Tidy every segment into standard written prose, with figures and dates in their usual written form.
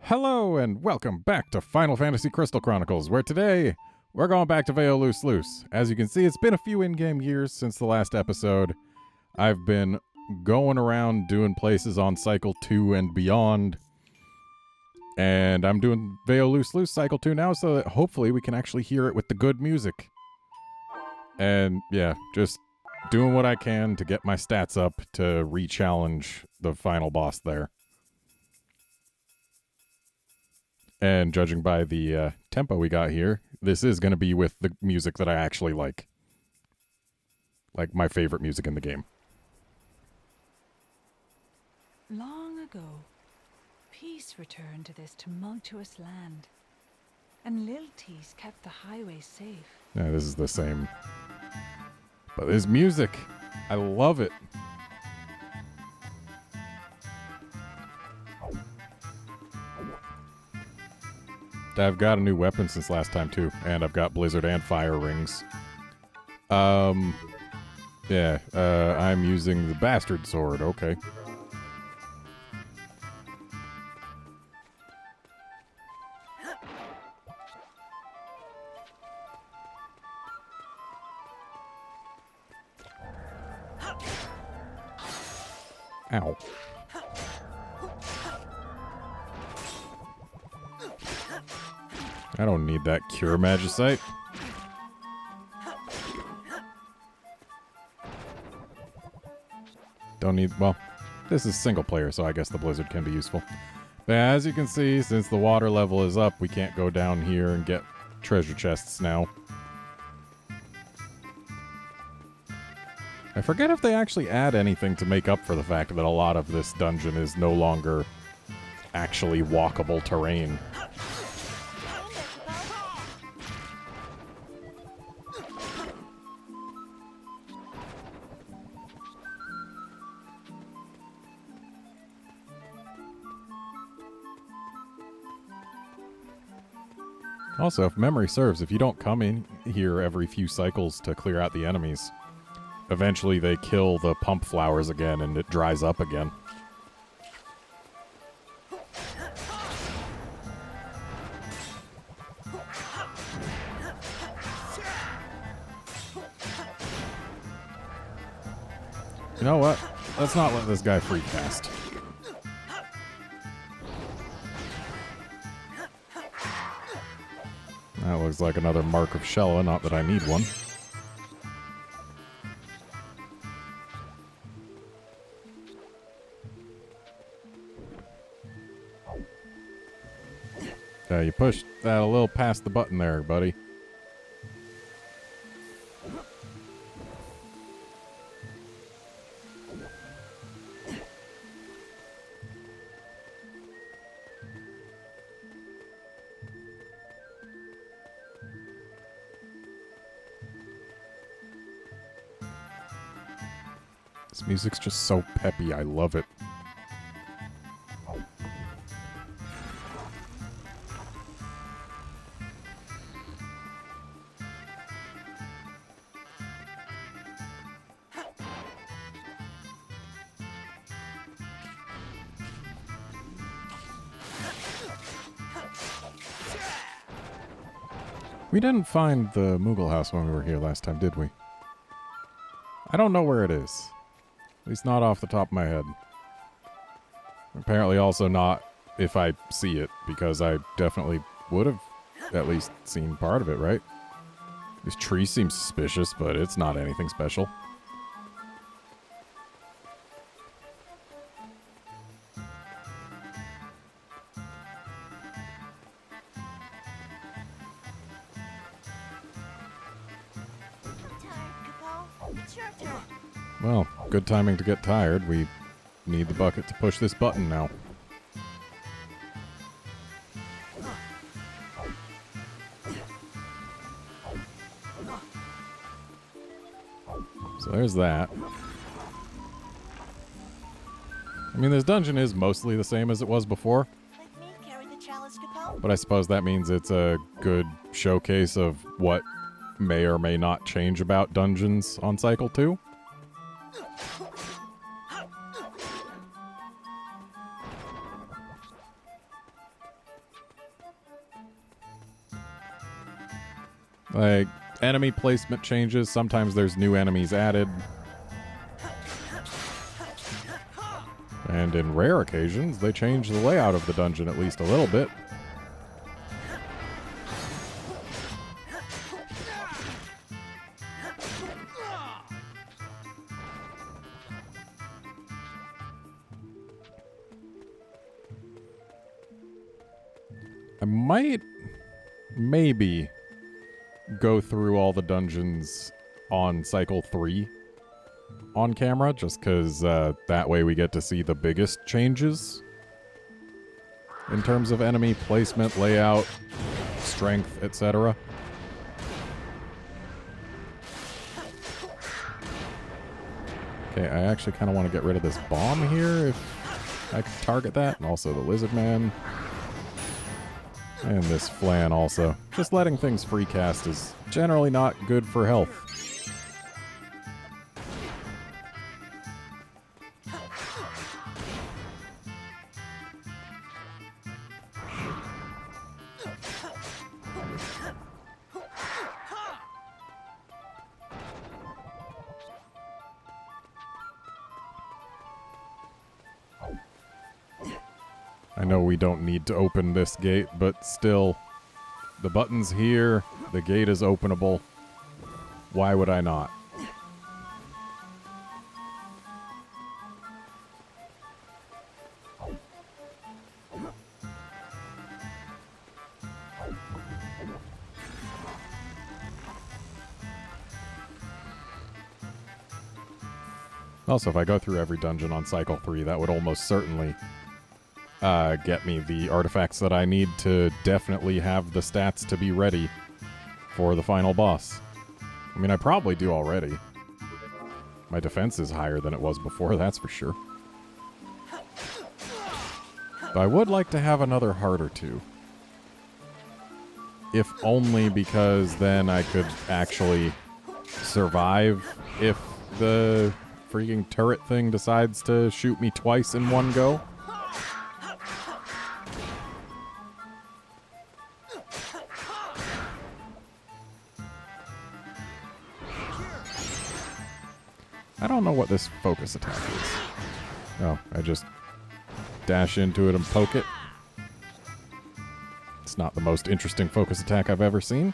Hello and welcome back to Final Fantasy Crystal Chronicles, where today we're going back to Veolus. As you can see, it's been a few in-game years since the last episode. I've been going around doing places on Cycle 2 and beyond, and I'm doing Veolus Cycle 2 now so that hopefully we can actually hear it with the good music. And yeah, just doing what I can to get my stats up to re-challenge the final boss there. And judging by the tempo we got here, this is going to be with the music that I actually like. Like my favorite music in the game. Long ago, peace returned to this tumultuous land, and Lilties kept the highways safe. Yeah, this is the same. But this music, I love it. I've got a new weapon since last time too, and I've got blizzard and fire rings. I'm using the bastard sword, okay. Ow. I don't need that cure magicite. Don't need, well, this is single player, so I guess the blizzard can be useful. But as you can see, since the water level is up, we can't go down here and get treasure chests now. I forget if they actually add anything to make up for the fact that a lot of this dungeon is no longer actually walkable terrain. Also, if memory serves, if you don't come in here every few cycles to clear out the enemies, eventually they kill the pump flowers again and it dries up again. You know what? Let's not let this guy free cast. That looks like another Mark of Shella, not that I need one. You pushed that a little past the button there, buddy. This music's just so peppy, I love it. We didn't find the Moogle house when we were here last time, did we? I don't know where it is. At least not off the top of my head. Apparently also not if I see it, because I definitely would have at least seen part of it, right? This tree seems suspicious, but it's not anything special. Well, good timing to get tired. We need the bucket to push this button now. So there's that. I mean, this dungeon is mostly the same as it was before. Let me carry the chalice, Capo. But I suppose that means it's a good showcase of what may or may not change about dungeons on Cycle 2. Like, enemy placement changes. Sometimes there's new enemies added. And in rare occasions, they change the layout of the dungeon at least a little bit. I might, maybe, go through all the dungeons on Cycle 3 on camera, just because that way we get to see the biggest changes in terms of enemy placement, layout, strength, etc. Okay, I actually kind of want to get rid of this bomb here if I could target that, and also the lizard man. And this flan also. Just letting things free cast is generally not good for health. I know we don't need to open this gate, but still, the button's here, the gate is openable. Why would I not? Also, if I go through every dungeon on Cycle 3, that would almost certainly get me the artifacts that I need to definitely have the stats to be ready for the final boss. I mean, I probably do already. My defense is higher than it was before, that's for sure. But I would like to have another heart or two. If only because then I could actually survive if the freaking turret thing decides to shoot me twice in one go. I don't know what this focus attack is. Oh, I just dash into it and poke it. It's not the most interesting focus attack I've ever seen.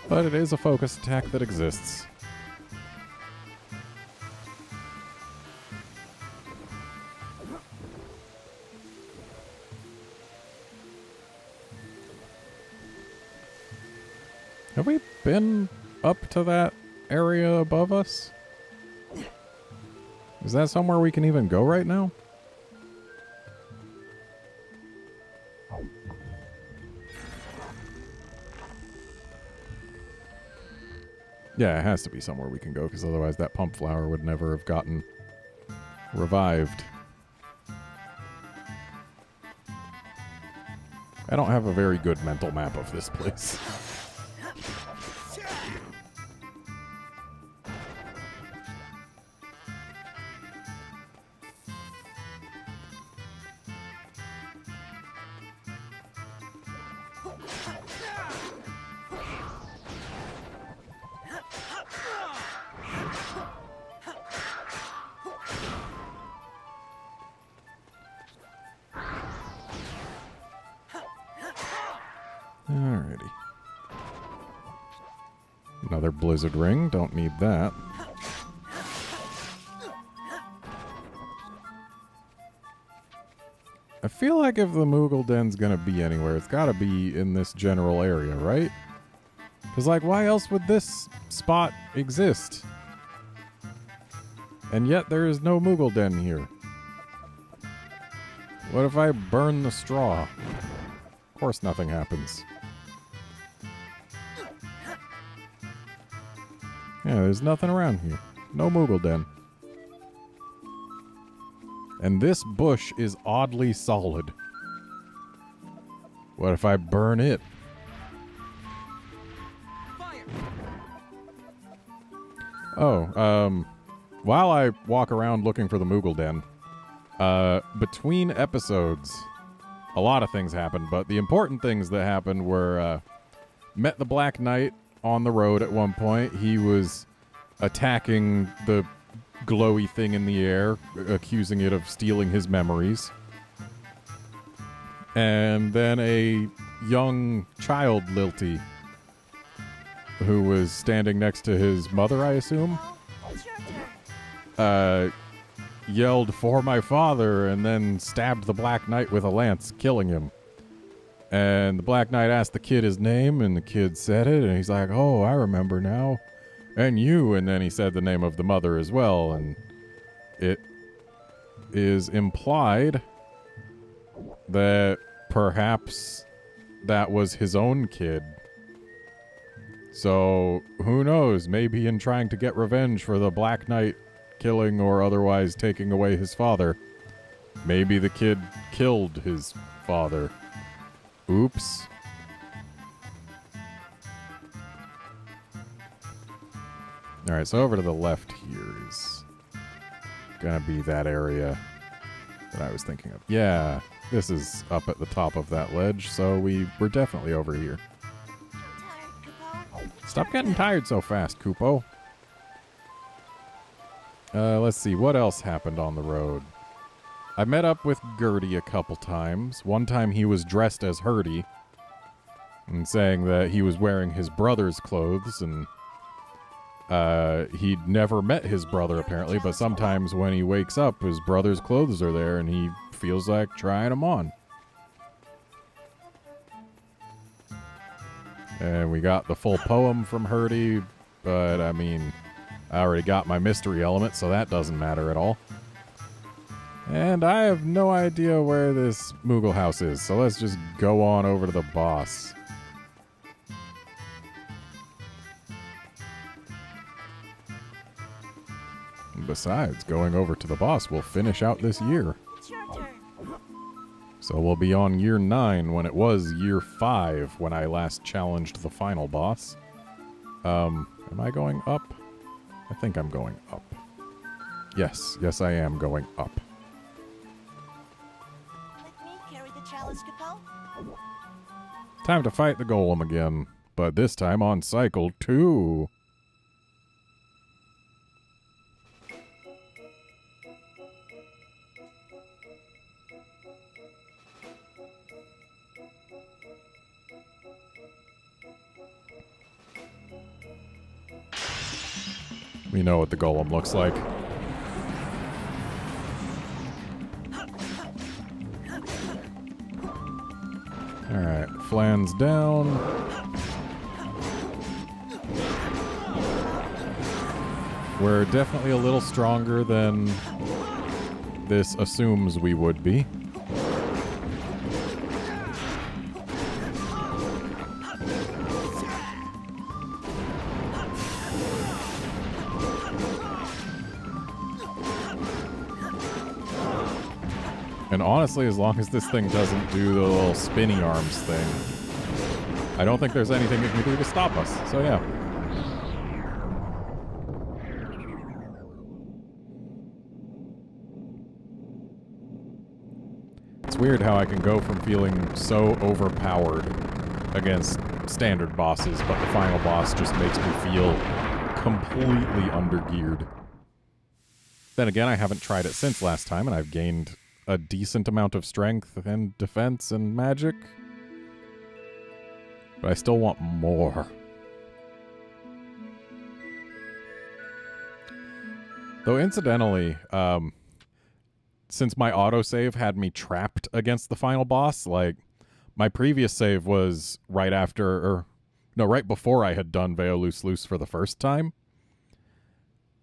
But it is a focus attack that exists. Have we been up to that area above us? Is that somewhere we can even go right now? Yeah, it has to be somewhere we can go, because otherwise that pump flower would never have gotten revived. I don't have a very good mental map of this place. Alrighty. Another blizzard ring. Don't need that. I feel like if the Moogle Den's gonna be anywhere, it's gotta be in this general area, right? Because, like, why else would this spot exist? And yet there is no Moogle Den here. What if I burn the straw? Of course nothing happens. Yeah, there's nothing around here. No Moogle Den. And this bush is oddly solid. What if I burn it? Oh, while I walk around looking for the Moogle Den, between episodes, a lot of things happened, but the important things that happened were, met the Black Knight on the road at one point. He was attacking the glowy thing in the air, accusing it of stealing his memories. And then a young child Lilty, who was standing next to his mother, I assume, It's your turn. yelled, "For my father," and then stabbed the Black Knight with a lance, killing him. And the Black Knight asked the kid his name, and the kid said it, and he's like, "Oh, I remember now. And you," and then he said the name of the mother as well, and it is implied that perhaps that was his own kid. So, who knows? Maybe in trying to get revenge for the Black Knight killing or otherwise taking away his father, maybe the kid killed his father. Oops. Alright, so over to the left here is gonna be that area that I was thinking of. Yeah, this is up at the top of that ledge, so we're definitely over here. I'm tired, Kupo. Stop getting tired so fast, Kupo. Let's see, what else happened on the road? I met up with Gertie a couple times. One time he was dressed as Hurdy and saying that he was wearing his brother's clothes, and he'd never met his brother apparently, but sometimes when he wakes up, his brother's clothes are there and he feels like trying them on. And we got the full poem from Hurdy, but I mean, I already got my mystery element, so that doesn't matter at all. And I have no idea where this Moogle house is, so let's just go on over to the boss. Besides, going over to the boss will finish out this year. It's your turn. So we'll be on year 9 when it was year 5 when I last challenged the final boss. Am I going up? I think I'm going up. Yes, I am going up. Let me carry the chalice, Kupo. Time to fight the golem again, but this time on cycle 2. We know what the golem looks like. Alright, flans down. We're definitely a little stronger than this assumes we would be. And honestly, as long as this thing doesn't do the little spinny arms thing, I don't think there's anything it can do to stop us. So yeah. It's weird how I can go from feeling so overpowered against standard bosses, but the final boss just makes me feel completely undergeared. Then again, I haven't tried it since last time, and I've gained a decent amount of strength and defense and magic. But I still want more. Though incidentally, since my autosave had me trapped against the final boss, like, my previous save was right before I had done Veolus Luce for the first time.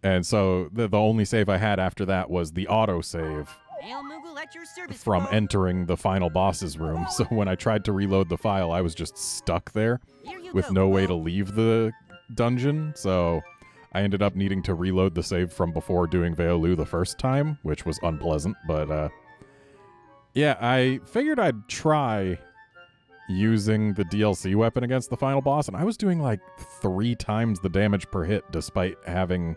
And so the only save I had after that was the autosave from entering the final boss's room. So when I tried to reload the file, I was just stuck there with no way to leave the dungeon. So I ended up needing to reload the save from before doing Veolu the first time, which was unpleasant. But yeah, I figured I'd try using the DLC weapon against the final boss, and I was doing like 3 times the damage per hit despite having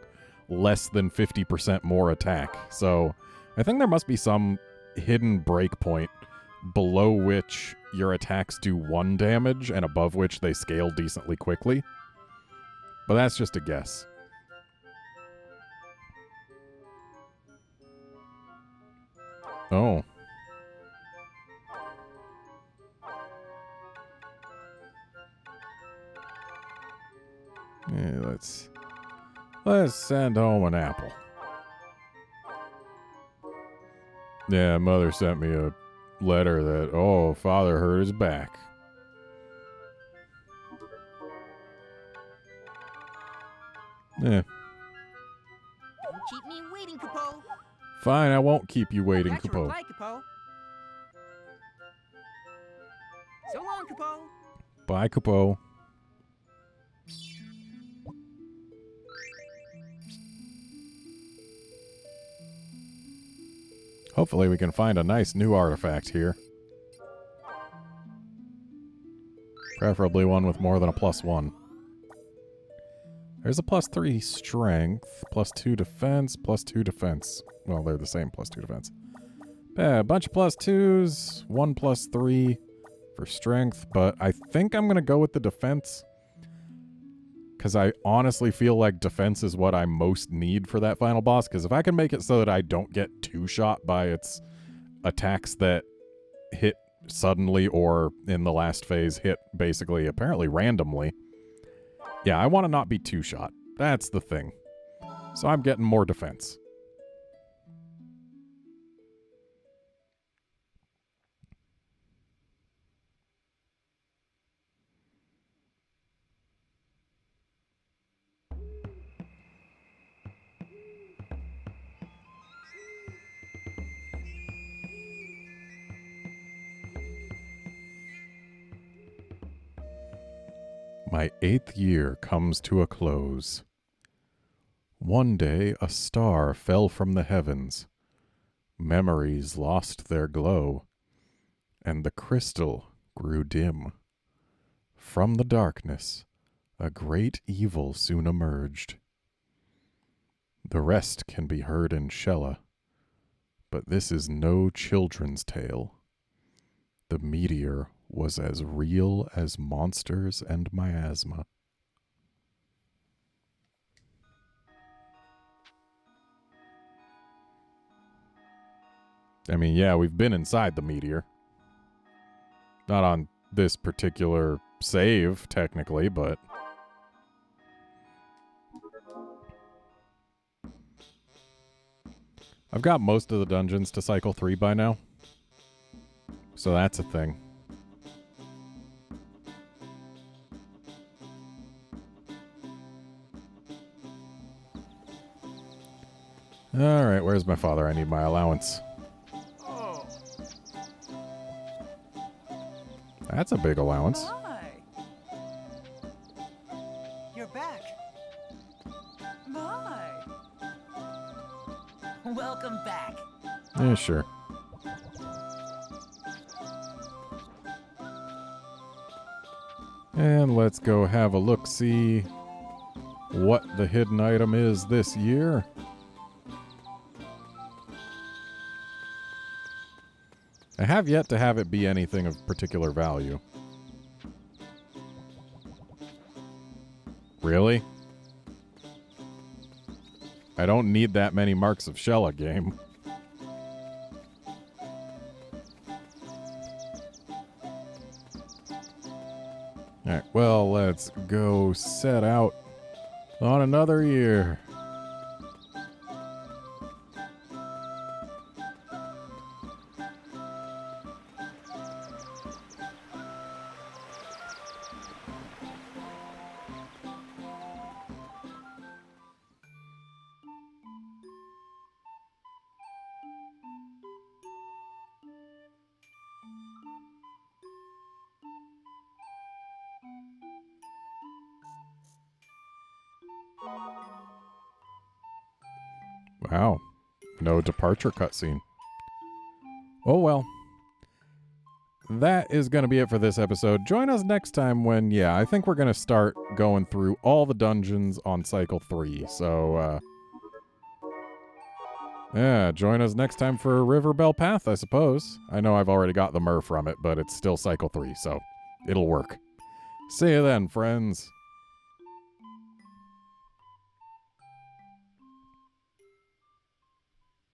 less than 50% more attack. So I think there must be some hidden breakpoint below which your attacks do 1 damage and above which they scale decently quickly. But that's just a guess. Oh. Yeah, let's send home an apple. Yeah, Mother sent me a letter that, oh, Father hurt his back. Yeah. Don't keep me waiting, Capo. Fine, I won't keep you waiting, Got your Capo. reply, Capo. So long, Capo. Bye, Capo. Hopefully we can find a nice new artifact here. Preferably one with more than a +1. There's a +3 strength, +2 defense, +2 defense. Well, they're the same, +2 defense. Yeah, a bunch of +2s, 1 +3 for strength, but I think I'm going to go with the defense. Because I honestly feel like defense is what I most need for that final boss. Because if I can make it so that I don't get two-shot by its attacks that hit suddenly or in the last phase hit basically apparently randomly. Yeah, I want to not be two-shot. That's the thing. So I'm getting more defense. My 8th year comes to a close. One day a star fell from the heavens. Memories lost their glow, and the crystal grew dim. From the darkness, a great evil soon emerged. The rest can be heard in Shella, but this is no children's tale. The meteor was as real as monsters and miasma. I mean, yeah, we've been inside the meteor. Not on this particular save, technically, but... I've got most of the dungeons to cycle 3 by now. So that's a thing. Alright, where's my father? I need my allowance. Oh. That's a big allowance. Hi. You're back. My. Welcome back. Yeah, sure. And let's go have a look-see what the hidden item is this year. I have yet to have it be anything of particular value. Really? I don't need that many marks of Shella game. Alright, well, let's go set out on another year. Wow. No departure cutscene. Oh well. That is going to be it for this episode. Join us next time when, yeah, I think we're going to start going through all the dungeons on Cycle 3. So, Yeah, join us next time for River Bell Path, I suppose. I know I've already got the Myrrh from it, but it's still Cycle 3, so it'll work. See you then, friends.